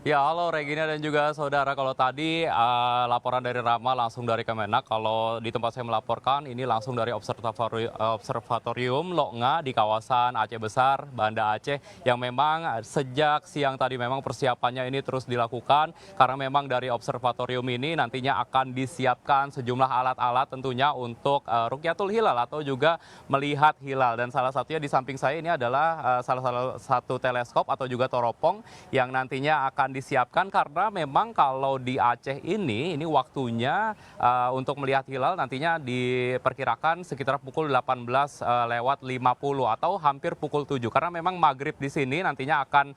Ya, halo Regina dan juga saudara. Kalau tadi laporan dari Rama langsung dari Kemenak, kalau di tempat saya melaporkan ini langsung dari Observatorium Loknga di kawasan Aceh Besar, Banda Aceh, yang memang sejak siang tadi memang persiapannya ini terus dilakukan karena memang dari observatorium ini nantinya akan disiapkan sejumlah alat-alat tentunya untuk Rukyatul Hilal atau juga melihat hilal. Dan salah satunya di samping saya ini adalah salah satu teleskop atau juga toropong yang nantinya akan disiapkan karena memang kalau di Aceh ini waktunya untuk melihat hilal nantinya diperkirakan sekitar pukul 18 lewat 50 atau hampir pukul 7 karena memang maghrib di sini nantinya akan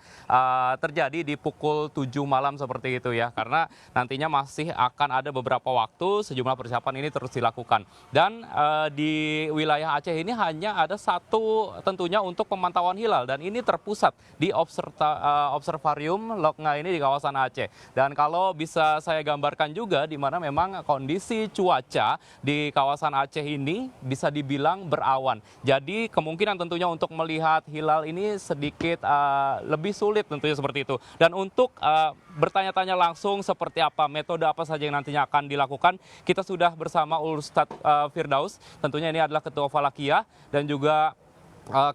terjadi di pukul 7 malam seperti itu ya, karena nantinya masih akan ada beberapa waktu sejumlah persiapan ini terus dilakukan. Dan di wilayah Aceh ini hanya ada satu tentunya untuk pemantauan hilal dan ini terpusat di Observarium Loknga ini di kawasan Aceh. Dan kalau bisa saya gambarkan juga di mana memang kondisi cuaca di kawasan Aceh ini bisa dibilang berawan. Jadi kemungkinan tentunya untuk melihat hilal ini sedikit lebih sulit tentunya seperti itu. Dan untuk bertanya-tanya langsung seperti apa, metode apa saja yang nantinya akan dilakukan, kita sudah bersama Ustadz Firdaus. Tentunya ini adalah Ketua Falakiyah dan juga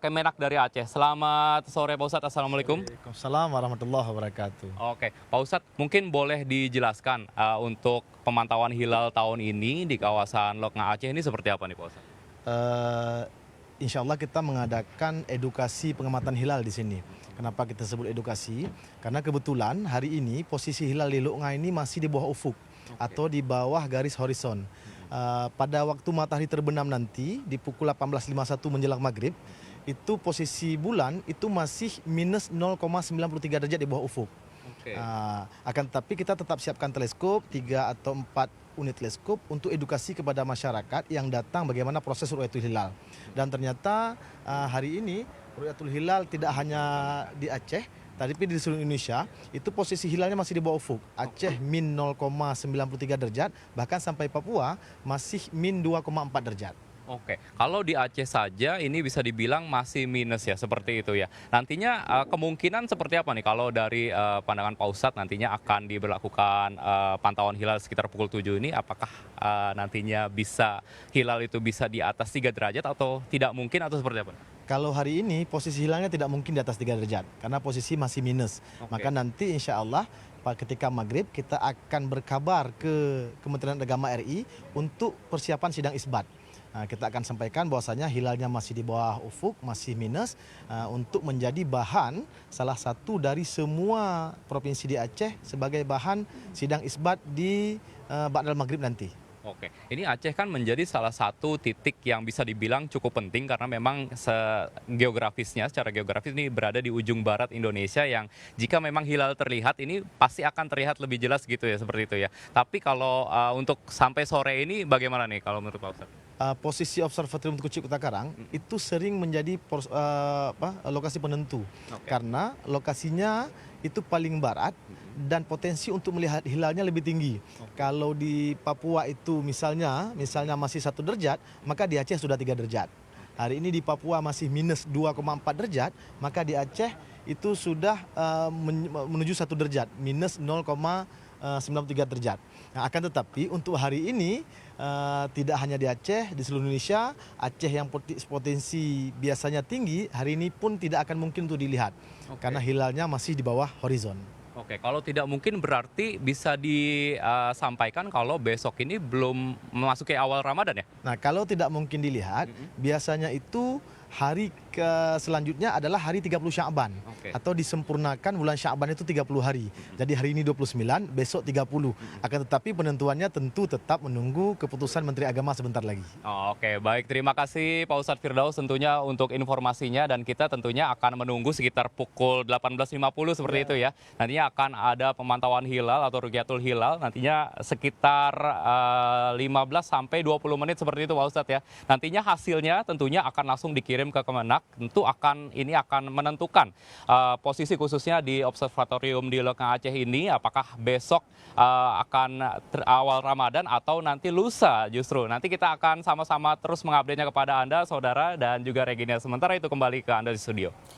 Kemenak dari Aceh. Selamat sore Pak Ustadz, Assalamualaikum. Waalaikumsalam warahmatullahi wabarakatuh. Oke, Pak Ustadz, mungkin boleh dijelaskan untuk pemantauan hilal tahun ini di kawasan Loknga Aceh ini seperti apa nih Pak Ustadz? Eh, Insya Allah kita mengadakan edukasi pengamatan hilal di sini. Kenapa kita sebut edukasi? Karena kebetulan hari ini posisi hilal di Loknga ini masih di bawah ufuk atau di bawah garis horizon. Pada waktu matahari terbenam nanti di pukul 18.51 menjelang maghrib, itu posisi bulan itu masih minus 0,93 derajat di bawah ufuk. Oke. Akan tetapi kita tetap siapkan teleskop 3 atau 4 unit teleskop untuk edukasi kepada masyarakat yang datang bagaimana proses Ru'yatul Hilal. Dan ternyata hari ini Ru'yatul Hilal tidak hanya di Aceh, tapi di seluruh Indonesia itu posisi hilalnya masih di bawah ufuk. Aceh min 0,93 derajat, bahkan sampai Papua masih min 2,4 derajat. Oke, kalau di Aceh saja ini bisa dibilang masih minus ya, seperti itu ya. Nantinya kemungkinan seperti apa nih kalau dari pandangan Pak Ustadz nantinya akan diberlakukan pantauan hilal sekitar pukul 7 ini, apakah nantinya bisa hilal itu bisa di atas 3 derajat atau tidak mungkin atau seperti apa? Kalau hari ini posisi hilalnya tidak mungkin di atas 3 derajat karena posisi masih minus. Oke. Maka nanti insya Allah ketika maghrib kita akan berkabar ke Kementerian Agama RI untuk persiapan sidang isbat. Kita akan sampaikan bahwasanya hilalnya masih di bawah ufuk, masih minus untuk menjadi bahan salah satu dari semua provinsi di Aceh sebagai bahan sidang isbat di ba'dal maghrib nanti. Oke, ini Aceh kan menjadi salah satu titik yang bisa dibilang cukup penting karena memang secara geografis ini berada di ujung barat Indonesia yang jika memang hilal terlihat ini pasti akan terlihat lebih jelas gitu ya, seperti itu ya. Tapi kalau untuk sampai sore ini bagaimana nih kalau menurut Pak Ustadz? Posisi Observatorium Kucing Kota Karang itu sering menjadi lokasi penentu. Oke. Karena lokasinya itu paling barat dan potensi untuk melihat hilalnya lebih tinggi. Kalau di Papua itu misalnya masih 1 derajat, maka di Aceh sudah 3 derajat. Hari ini di Papua masih minus 2,4 derajat, maka di Aceh itu sudah menuju 1 derajat, minus 0,93 derajat. Nah, akan tetapi untuk hari ini tidak hanya di Aceh, di seluruh Indonesia, Aceh yang potensi biasanya tinggi, hari ini pun tidak akan mungkin untuk dilihat. Oke. Karena hilalnya masih di bawah horizon. Oke, kalau tidak mungkin berarti bisa disampaikan kalau besok ini belum memasuki awal Ramadan ya? Nah, kalau tidak mungkin dilihat, biasanya itu hari selanjutnya adalah hari 30 Sya'ban. Oke. Atau disempurnakan bulan Sya'ban itu 30 hari. Jadi hari ini 29, besok 30. Akan tetapi penentuannya tentu tetap menunggu keputusan Menteri Agama sebentar lagi. Oke, baik. Terima kasih Pak Ustadz Firdaus tentunya untuk informasinya dan kita tentunya akan menunggu sekitar pukul 18.50 seperti itu ya. Nantinya akan ada pemantauan hilal atau Rukyatul Hilal nantinya sekitar 15 sampai 20 menit seperti itu Pak Ustadz ya. Nantinya hasilnya tentunya akan langsung dikirim ke Kemenak, tentu ini akan menentukan posisi khususnya di Observatorium di Loknga Aceh ini apakah besok akan awal Ramadan atau nanti lusa justru. Nanti kita akan sama-sama terus mengupdate-nya kepada Anda, saudara, dan juga Regina. Sementara itu kembali ke Anda di studio.